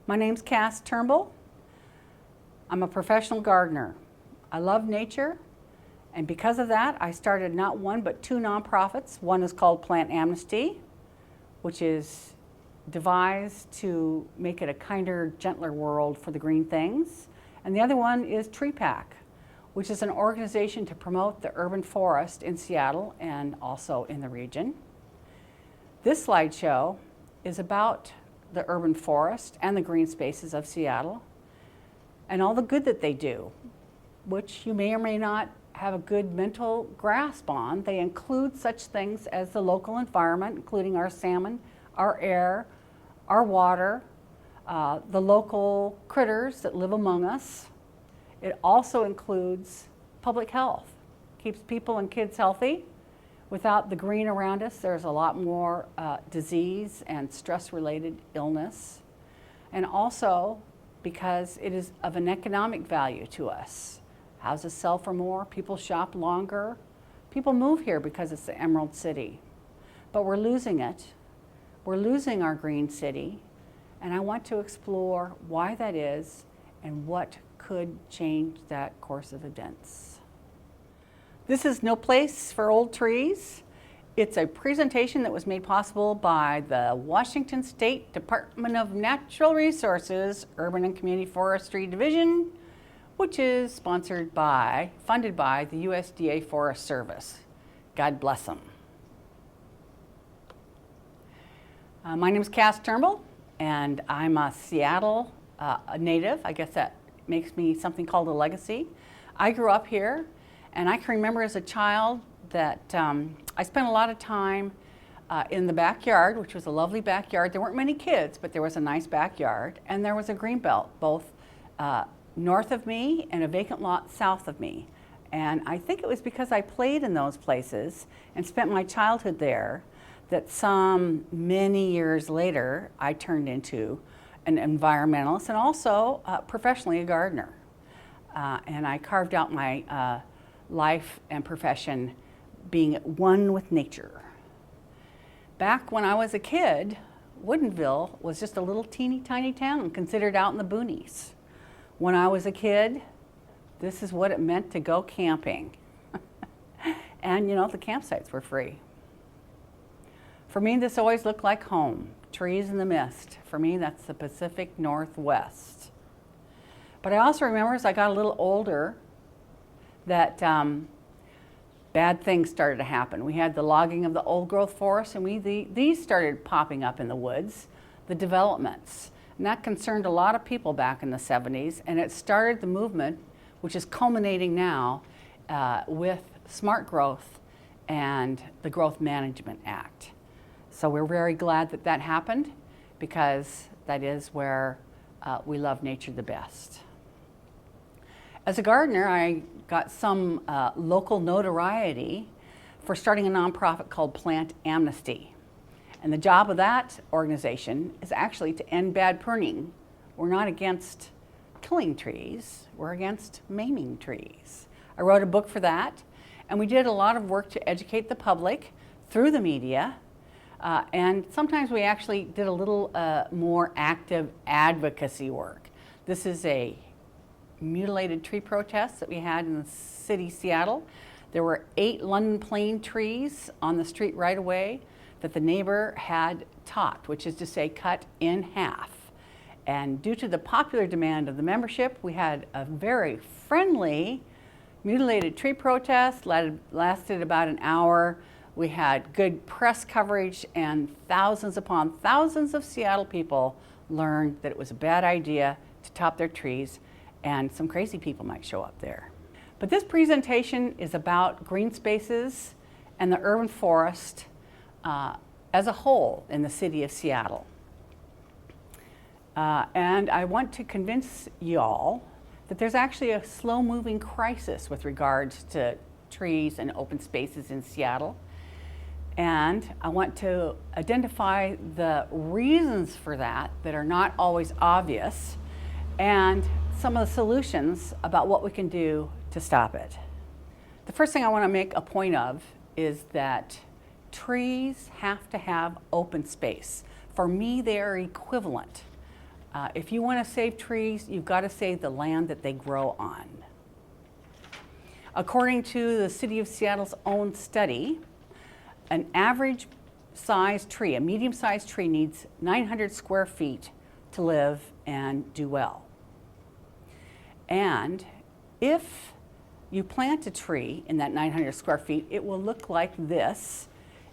My name's Cass Turnbull. I'm a professional gardener. I love nature, and because of that, I started not one but two nonprofits. One is called Plant Amnesty, which is devised to make it a kinder, gentler world for the green things. And the other one is Tree Pack, which is an organization to promote the urban forest in Seattle and also in the region. This slideshow is about the urban forest and the green spaces of Seattle and all the good that they do, which you may or may not have a good mental grasp on. They include such things as the local environment, including our salmon, our air, our water, the local critters that live among us. It also includes public health, keeps people and kids healthy. Without the green around us, there's a lot more disease and stress-related illness. And also because it is of an economic value to us. Houses sell for more, people shop longer, people move here because it's the Emerald City. But we're losing it. We're losing our green city, and I want to explore why that is and what could change that course of events. This is No Place for Old Trees. It's a presentation that was made possible by the Washington State Department of Natural Resources Urban and Community Forestry Division, which is funded by the USDA Forest Service. God bless them. My name is Cass Turnbull, and I'm a Seattle native. I guess that makes me something called a legacy. I grew up here, and I can remember as a child that I spent a lot of time in the backyard, which was a lovely backyard. There weren't many kids, but there was a nice backyard, and there was a green belt, both north of me and a vacant lot south of me. And I think it was because I played in those places and spent my childhood there that some many years later I turned into an environmentalist and also professionally a gardener. And I carved out my life and profession being one with nature. Back when I was a kid, Woodinville was just a little teeny tiny town considered out in the boonies. When I was a kid, this is what it meant to go camping. And you know, the campsites were free. For me, this always looked like home, trees in the mist. For me, that's the Pacific Northwest. But I also remember as I got a little older that bad things started to happen. We had the logging of the old growth forests, and these started popping up in the woods, the developments. And that concerned a lot of people back in the 70s, and it started the movement, which is culminating now with smart growth and the Growth Management Act. So we're very glad that that happened, because that is where we love nature the best. As a gardener, I got some local notoriety for starting a nonprofit called Plant Amnesty. And the job of that organization is actually to end bad pruning. We're not against killing trees, we're against maiming trees. I wrote a book for that, and we did a lot of work to educate the public through the media. And sometimes we actually did a little more active advocacy work. This is a mutilated tree protest that we had in the city of Seattle. There were 8 London plane trees on the street right away that the neighbor had topped, which is to say cut in half. And due to the popular demand of the membership, we had a very friendly mutilated tree protest, lasted about an hour. We had good press coverage, and thousands upon thousands of Seattle people learned that it was a bad idea to top their trees, and some crazy people might show up there. But this presentation is about green spaces and the urban forest as a whole in the city of Seattle. And I want to convince y'all that there's actually a slow-moving crisis with regards to trees and open spaces in Seattle. And I want to identify the reasons for that are not always obvious, and some of the solutions about what we can do to stop it. The first thing I want to make a point of is that trees have to have open space. For me, they are equivalent If you want to save trees, you've got to save the land that they grow on. According to the City of Seattle's own study, an average sized tree, a medium-sized tree, needs 900 square feet to live and do well. And if you plant a tree in that 900 square feet, it will look like this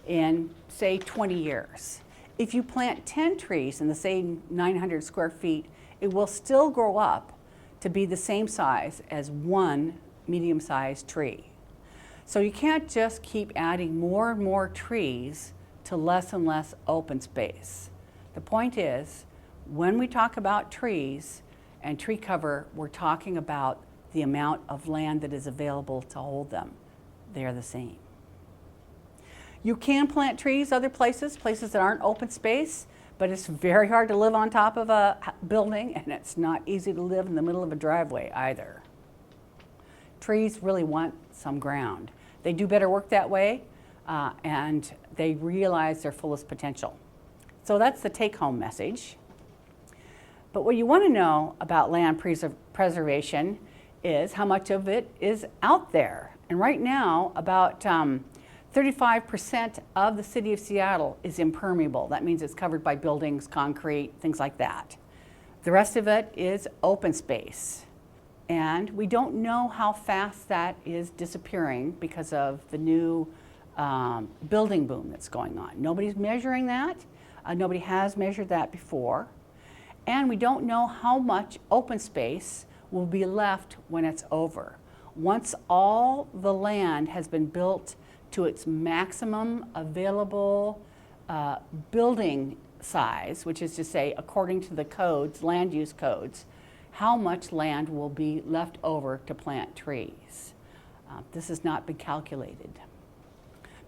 in, say, 20 years. If you plant 10 trees in the same 900 square feet, it will still grow up to be the same size as one medium-sized tree. So you can't just keep adding more and more trees to less and less open space. The point is, when we talk about trees and tree cover, we're talking about the amount of land that is available to hold them. They're the same. You can plant trees other places that aren't open space, but it's very hard to live on top of a building, and it's not easy to live in the middle of a driveway either. Trees really want some ground. They do better work that way, and they realize their fullest potential. So that's the take-home message. But what you want to know about land preservation is how much of it is out there. And right now, about 35% of the city of Seattle is impermeable. That means it's covered by buildings, concrete, things like that. The rest of it is open space. And we don't know how fast that is disappearing because of the new building boom that's going on. Nobody's measuring that. Nobody has measured that before. And we don't know how much open space will be left when it's over. Once all the land has been built to its maximum available building size, which is to say, according to the codes, land use codes, how much land will be left over to plant trees. This has not been calculated.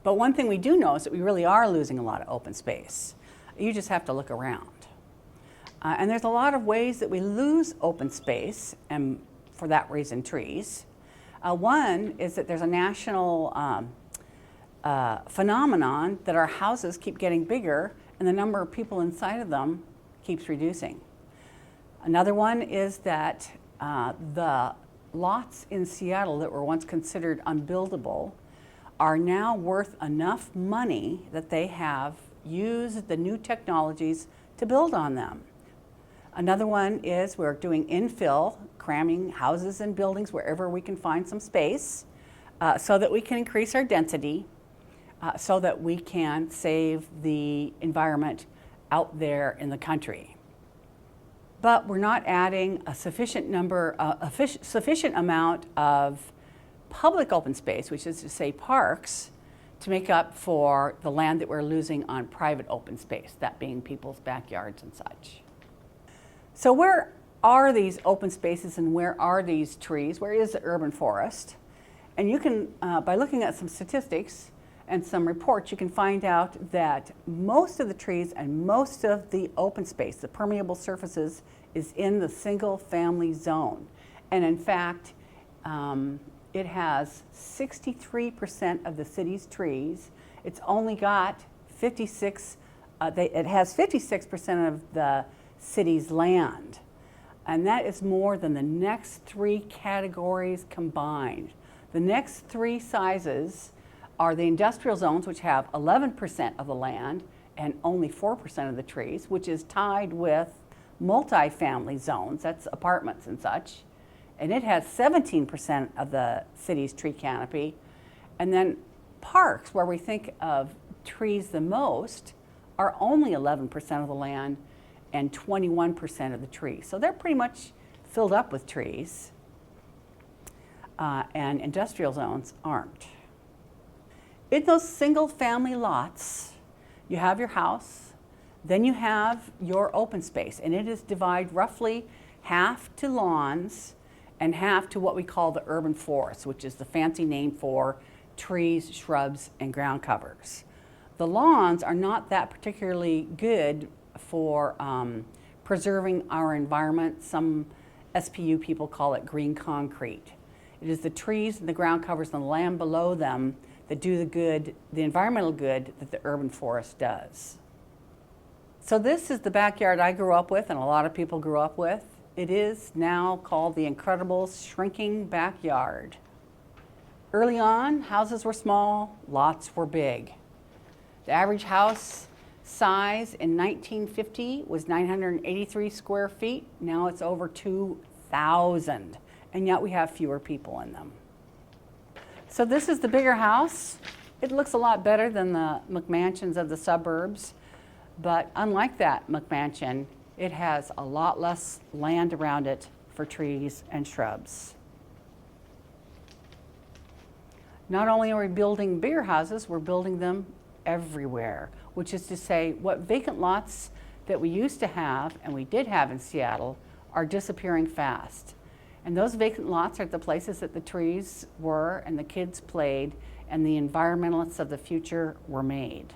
But one thing we do know is that we really are losing a lot of open space. You just have to look around. And there's a lot of ways that we lose open space, and for that reason, trees. One is that there's a national phenomenon that our houses keep getting bigger and the number of people inside of them keeps reducing. Another one is that the lots in Seattle that were once considered unbuildable are now worth enough money that they have used the new technologies to build on them. Another one is we're doing infill, cramming houses and buildings wherever we can find some space so that we can increase our density, so that we can save the environment out there in the country. But we're not adding a sufficient amount of public open space, which is to say parks, to make up for the land that we're losing on private open space, that being people's backyards and such. So where are these open spaces and where are these trees? Where is the urban forest? And you can, by looking at some statistics and some reports, you can find out that most of the trees and most of the open space, the permeable surfaces, is in the single family zone. And in fact, it has 63% of the city's trees. It's only got 56, it has 56% of the city's land. And that is more than the next three categories combined. The next three sizes are the industrial zones, which have 11% of the land and only 4% of the trees, which is tied with multifamily zones, that's apartments and such, and it has 17% of the city's tree canopy. And then parks, where we think of trees the most, are only 11% of the land and 21% of the trees. So they're pretty much filled up with trees, and industrial zones aren't. In those single family lots, you have your house, then you have your open space, and it is divided roughly half to lawns and half to what we call the urban forest, which is the fancy name for trees, shrubs, and ground covers. The lawns are not that particularly good for preserving our environment. Some SPU people call it green concrete. It is the trees and the ground covers and the land below them that do the good, the environmental good that the urban forest does. So this is the backyard I grew up with and a lot of people grew up with. It is now called the Incredibles Shrinking Backyard. Early on, houses were small, lots were big. The average house size in 1950 was 983 square feet. Now it's over 2,000, and yet we have fewer people in them. So this is the bigger house. It looks a lot better than the McMansions of the suburbs, but unlike that McMansion, it has a lot less land around it for trees and shrubs. Not only are we building bigger houses, we're building them everywhere, which is to say what vacant lots that we used to have and we did have in Seattle are disappearing fast. And those vacant lots are the places that the trees were and the kids played and the environmentalists of the future were made.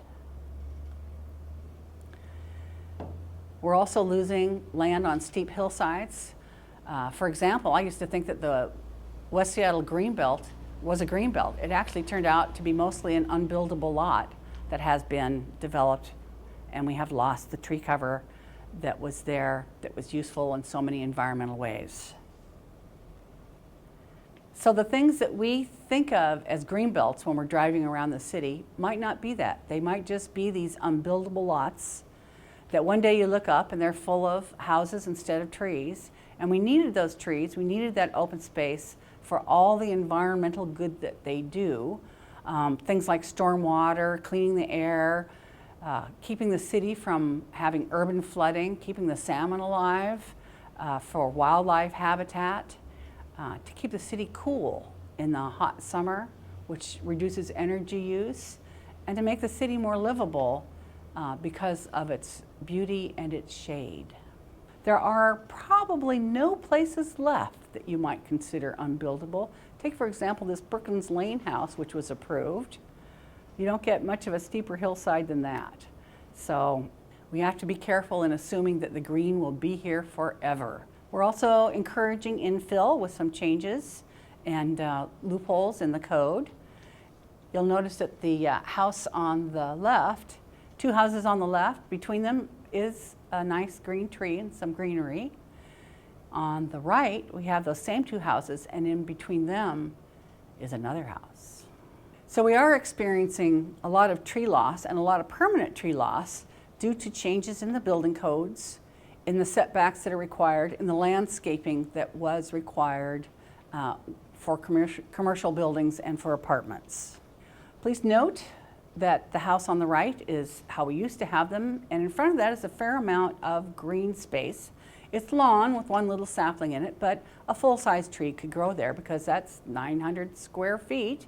We're also losing land on steep hillsides. For example, I used to think that the West Seattle Greenbelt was a greenbelt. It actually turned out to be mostly an unbuildable lot that has been developed, and we have lost the tree cover that was there that was useful in so many environmental ways. So the things that we think of as greenbelts when we're driving around the city might not be that. They might just be these unbuildable lots that one day you look up and they're full of houses instead of trees. And we needed those trees, we needed that open space for all the environmental good that they do. Things like stormwater, cleaning the air, keeping the city from having urban flooding, keeping the salmon alive, for wildlife habitat, to keep the city cool in the hot summer, which reduces energy use, and to make the city more livable because of its beauty and its shade. There are probably no places left that you might consider unbuildable. Take, for example, this Brookins Lane house, which was approved. You don't get much of a steeper hillside than that. So we have to be careful in assuming that the green will be here forever. We're also encouraging infill with some changes and loopholes in the code. You'll notice that the house on the left, two houses on the left, between them is a nice green tree and some greenery. On the right, we have those same two houses, and in between them is another house. So we are experiencing a lot of tree loss and a lot of permanent tree loss due to changes in the building codes, in the setbacks that are required, in the landscaping that was required for commercial buildings and for apartments. Please note that the house on the right is how we used to have them, and in front of that is a fair amount of green space. It's lawn with one little sapling in it, but a full-size tree could grow there because that's 900 square feet.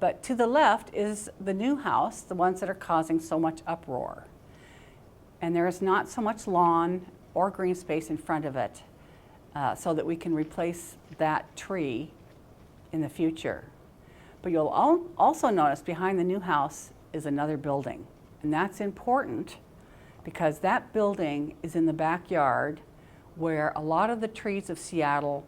But to the left is the new house, the ones that are causing so much uproar. And there is not so much lawn or green space in front of it so that we can replace that tree in the future. But you'll also notice behind the new house is another building. And that's important because that building is in the backyard where a lot of the trees of Seattle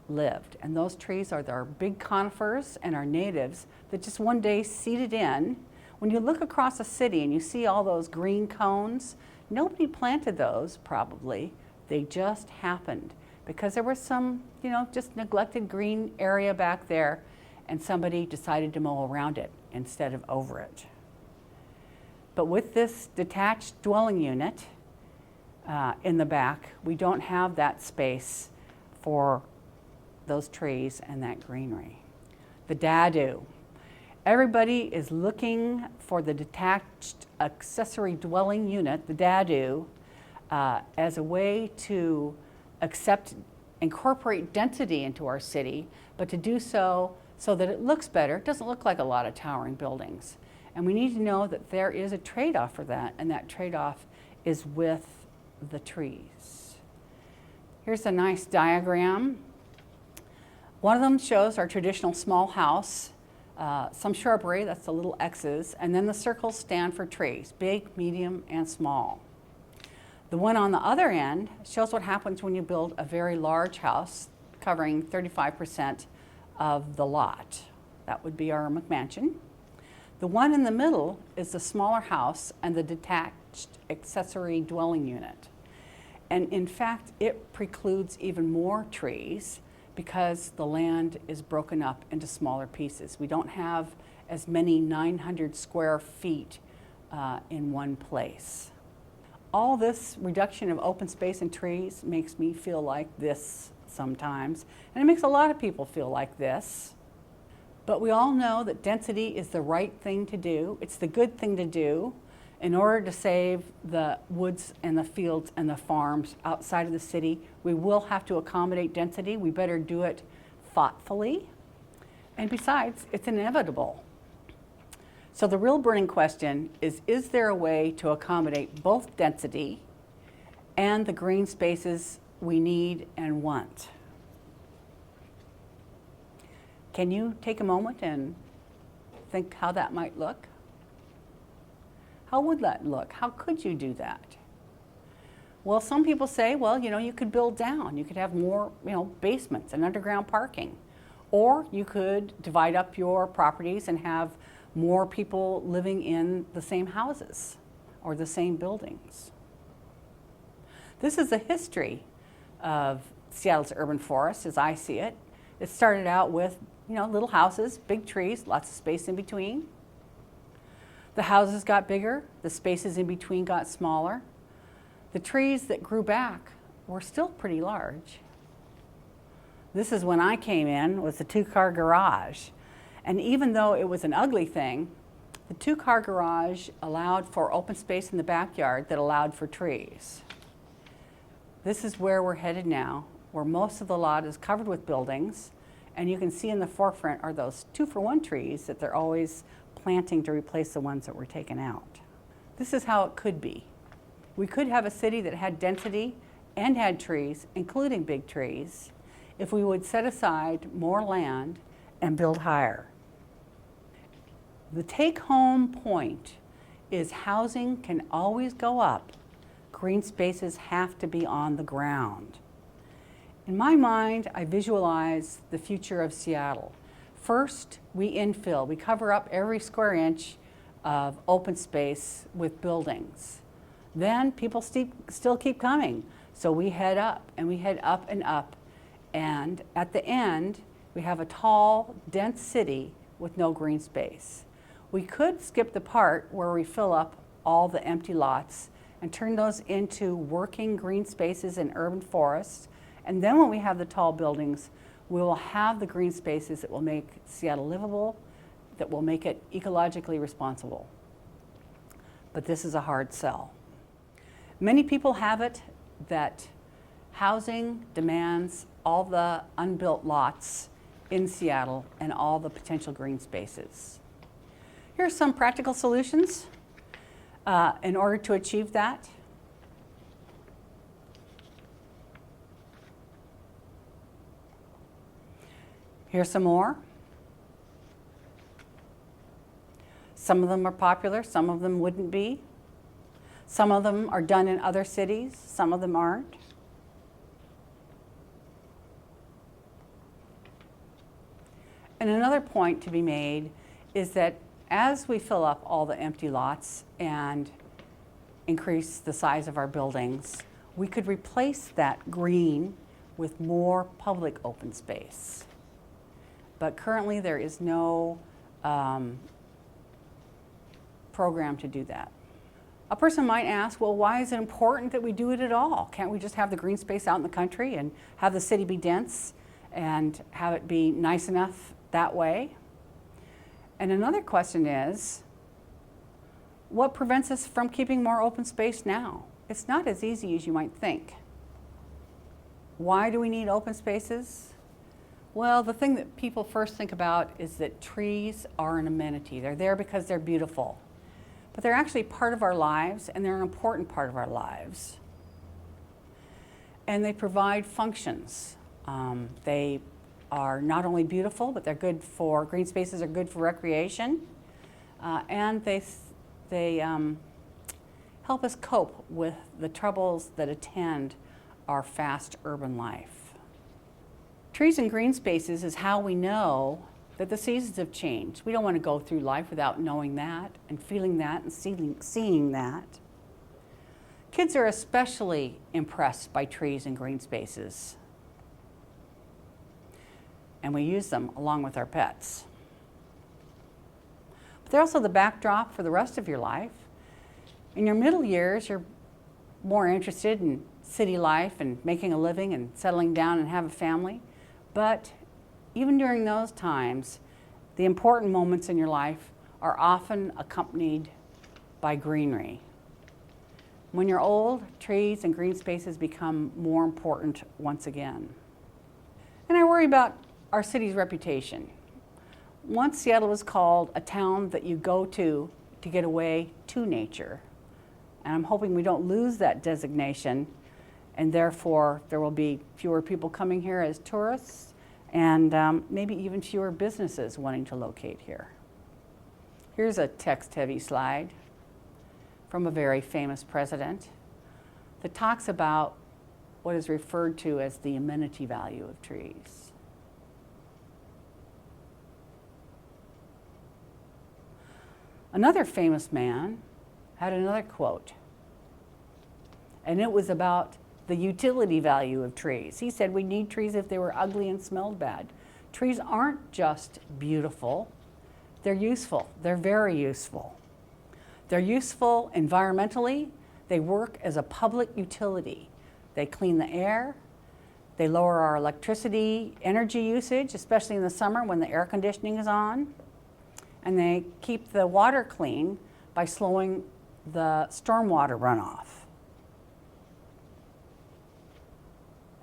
lived. And those trees are our big conifers and our natives that just one day seeded in. When you look across the city and you see all those green cones, nobody planted those probably. They just happened because there was some, just neglected green area back there and somebody decided to mow around it instead of over it. But with this detached dwelling unit in the back, we don't have that space for those trees and that greenery. The dadu. Everybody is looking for the detached accessory dwelling unit, the dadu, as a way to incorporate density into our city, but to do so that it looks better. It doesn't look like a lot of towering buildings. And we need to know that there is a trade-off for that, and that trade-off is with the trees. Here's a nice diagram. One of them shows our traditional small house, some shrubbery, that's the little X's, and then the circles stand for trees, big, medium, and small. The one on the other end shows what happens when you build a very large house covering 35% of the lot. That would be our McMansion. The one in the middle is the smaller house and the detached accessory dwelling unit. And in fact, it precludes even more trees because the land is broken up into smaller pieces. We don't have as many 900 square feet in one place. All this reduction of open space and trees makes me feel like this sometimes, and it makes a lot of people feel like this. But we all know that density is the right thing to do. It's the good thing to do in order to save the woods and the fields and the farms outside of the city. We will have to accommodate density. We better do it thoughtfully. And besides, it's inevitable. So the real burning question is there a way to accommodate both density and the green spaces we need and want? Can you take a moment and think how that might look? How would that look? How could you do that? Well, some people say, well, you could build down. You could have more, basements and underground parking. Or you could divide up your properties and have more people living in the same houses or the same buildings. This is the history of Seattle's urban forest as I see it. It started out with, little houses, big trees, lots of space in between. The houses got bigger, the spaces in between got smaller. The trees that grew back were still pretty large. This is when I came in, was the 2-car garage. And even though it was an ugly thing, the 2-car garage allowed for open space in the backyard that allowed for trees. This is where we're headed now, where most of the lot is covered with buildings, and you can see in the forefront are those 2-for-1 trees that they're always planting to replace the ones that were taken out. This is how it could be. We could have a city that had density and had trees, including big trees, if we would set aside more land and build higher. The take-home point is housing can always go up. Green spaces have to be on the ground. In my mind, I visualize the future of Seattle. First, we infill. We cover up every square inch of open space with buildings. Then people still keep coming. So we head up, and we head up and up. And at the end, we have a tall, dense city with no green space. We could skip the part where we fill up all the empty lots and turn those into working green spaces in urban forests. And then when we have the tall buildings, we will have the green spaces that will make Seattle livable, that will make it ecologically responsible. But this is a hard sell. Many people have it that housing demands all the unbuilt lots in Seattle and all the potential green spaces. Here's some practical solutions in order to achieve that. Here's some more. Some of them are popular, some of them wouldn't be. Some of them are done in other cities, some of them aren't. And another point to be made is that as we fill up all the empty lots and increase the size of our buildings, we could replace that green with more public open space. But currently there is no program to do that. A person might ask, well, why is it important that we do it at all? Can't we just have the green space out in the country and have the city be dense and have it be nice enough that way? And another question is, what prevents us from keeping more open space now? It's not as easy as you might think. Why do we need open spaces? Well, the thing that people first think about is that trees are an amenity. They're there because they're beautiful. But they're actually part of our lives, and they're an important part of our lives. And they provide functions. They are not only beautiful, but they're good for, green spaces are good for recreation. And they help us cope with the troubles that attend our fast urban life. Trees and green spaces is how we know that the seasons have changed. We don't want to go through life without knowing that and feeling that and seeing that. Kids are especially impressed by trees and green spaces, and we use them along with our pets. But they're also the backdrop for the rest of your life. In your middle years, you're more interested in city life and making a living and settling down and have a family. But even during those times, the important moments in your life are often accompanied by greenery. When you're old, trees and green spaces become more important once again. And I worry about our city's reputation. Once Seattle was called a town that you go to get away to nature. And I'm hoping we don't lose that designation, and therefore there will be fewer people coming here as tourists, and maybe even fewer businesses wanting to locate here. Here's a text-heavy slide from a very famous president that talks about what is referred to as the amenity value of trees. Another famous man had another quote, and it was about the utility value of trees. He said we need trees if they were ugly and smelled bad. Trees aren't just beautiful, they're useful. They're very useful. They're useful environmentally. They work as a public utility. They clean the air. They lower our electricity energy usage, especially in the summer when the air conditioning is on. And they keep the water clean by slowing the stormwater runoff.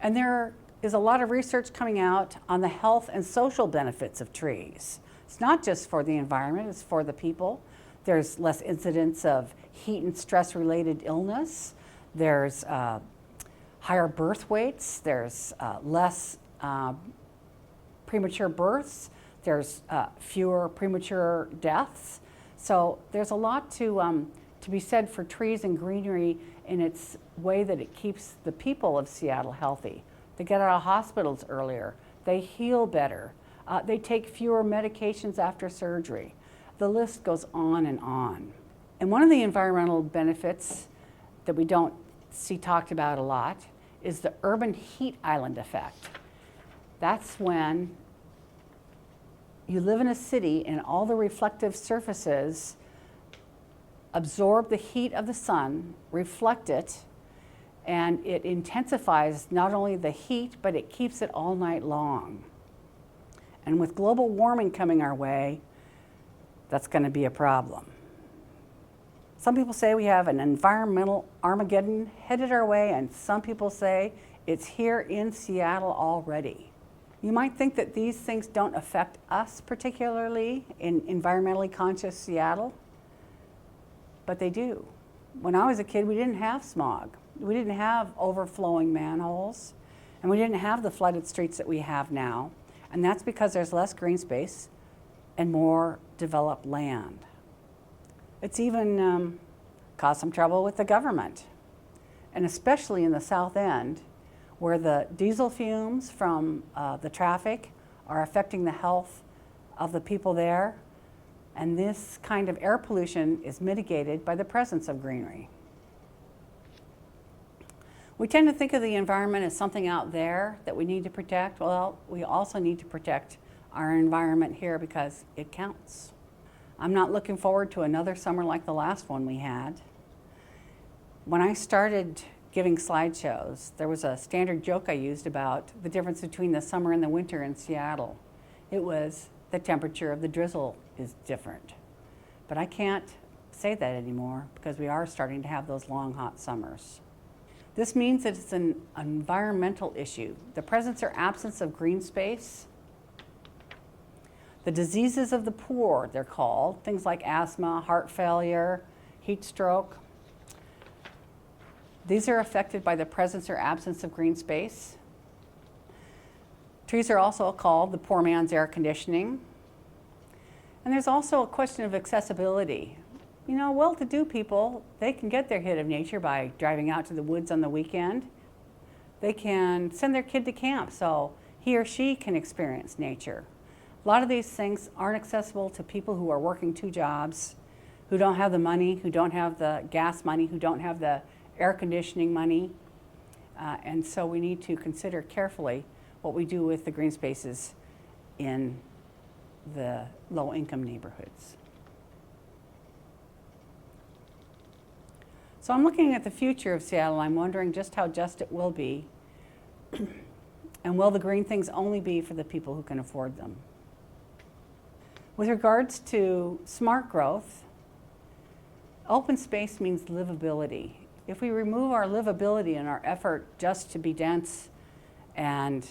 And there is a lot of research coming out on the health and social benefits of trees. It's not just for the environment, it's for the people. There's less incidence of heat and stress-related illness. There's higher birth weights. There's less premature births. There's fewer premature deaths. So there's a lot to be said for trees and greenery in its way that it keeps the people of Seattle healthy. They get out of hospitals earlier. They heal better. They take fewer medications after surgery. The list goes on and on. And one of the environmental benefits that we don't see talked about a lot is the urban heat island effect. That's when you live in a city and all the reflective surfaces absorb the heat of the sun, reflect it, and it intensifies not only the heat, but it keeps it all night long. And with global warming coming our way, that's going to be a problem. Some people say we have an environmental Armageddon headed our way, and some people say it's here in Seattle already. You might think that these things don't affect us particularly in environmentally conscious Seattle, but they do. When I was a kid, we didn't have smog. We didn't have overflowing manholes, and we didn't have the flooded streets that we have now. And that's because there's less green space and more developed land. It's even caused some trouble with the government, and especially in the South End, where the diesel fumes from the traffic are affecting the health of the people there. And this kind of air pollution is mitigated by the presence of greenery. We tend to think of the environment as something out there that we need to protect. Well, we also need to protect our environment here because it counts. I'm not looking forward to another summer like the last one we had. When I started giving slideshows, there was a standard joke I used about the difference between the summer and the winter in Seattle. It was the temperature of the drizzle is different. But I can't say that anymore because we are starting to have those long, hot summers. This means that it's an environmental issue. The presence or absence of green space, the diseases of the poor, they're called, things like asthma, heart failure, heat stroke. These are affected by the presence or absence of green space. Trees are also called the poor man's air conditioning. And there's also a question of accessibility. You know, well-to-do people, they can get their hit of nature by driving out to the woods on the weekend. They can send their kid to camp so he or she can experience nature. A lot of these things aren't accessible to people who are working 2 jobs, who don't have the money, who don't have the gas money, who don't have the air conditioning money. And so we need to consider carefully what we do with the green spaces in the low-income neighborhoods. So I'm looking at the future of Seattle. I'm wondering just how just it will be. And will the green things only be for the people who can afford them? With regards to smart growth, open space means livability. If we remove our livability in our effort just to be dense and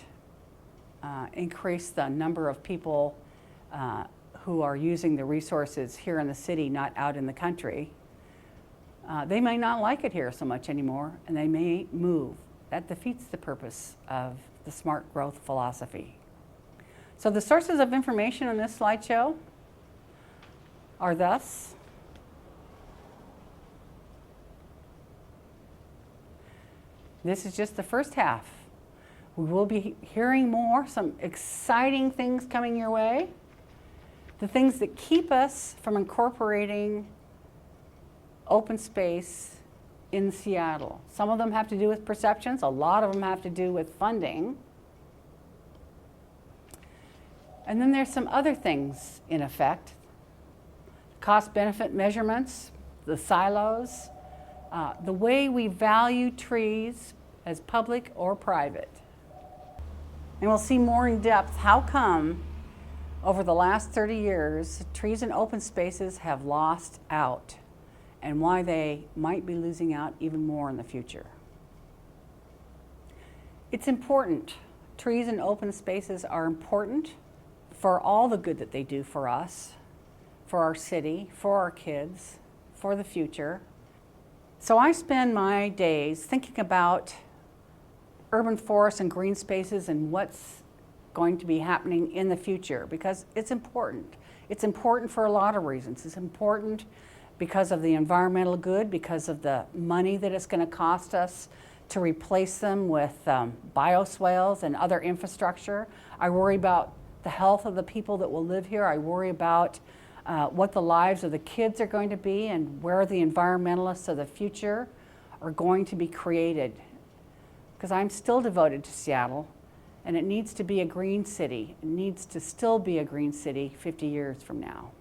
increase the number of people who are using the resources here in the city, not out in the country, they may not like it here so much anymore, and they may move. That defeats the purpose of the smart growth philosophy. So the sources of information on this slideshow are thus: this is just the first half. We will be hearing more, some exciting things coming your way. The things that keep us from incorporating open space in Seattle. Some of them have to do with perceptions. A lot of them have to do with funding. And then there's some other things in effect. Cost-benefit measurements, the silos, the way we value trees as public or private. And we'll see more in depth how come over the last 30 years trees and open spaces have lost out, and why they might be losing out even more in the future. It's important. Trees and open spaces are important for all the good that they do for us, for our city, for our kids, for the future. So I spend my days thinking about urban forests and green spaces and what's going to be happening in the future, because it's important. It's important for a lot of reasons. It's important because of the environmental good, because of the money that it's going to cost us to replace them with bioswales and other infrastructure. I worry about the health of the people that will live here. I worry about what the lives of the kids are going to be and where the environmentalists of the future are going to be created. Because I'm still devoted to Seattle, and it needs to be a green city. It needs to still be a green city 50 years from now.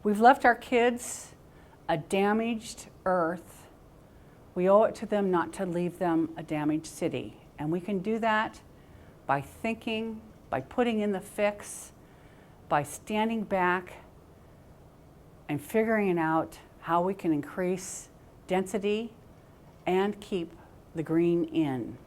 We've left our kids a damaged earth. We owe it to them not to leave them a damaged city. And we can do that by thinking, by putting in the fix, by standing back and figuring out how we can increase density and keep the green in.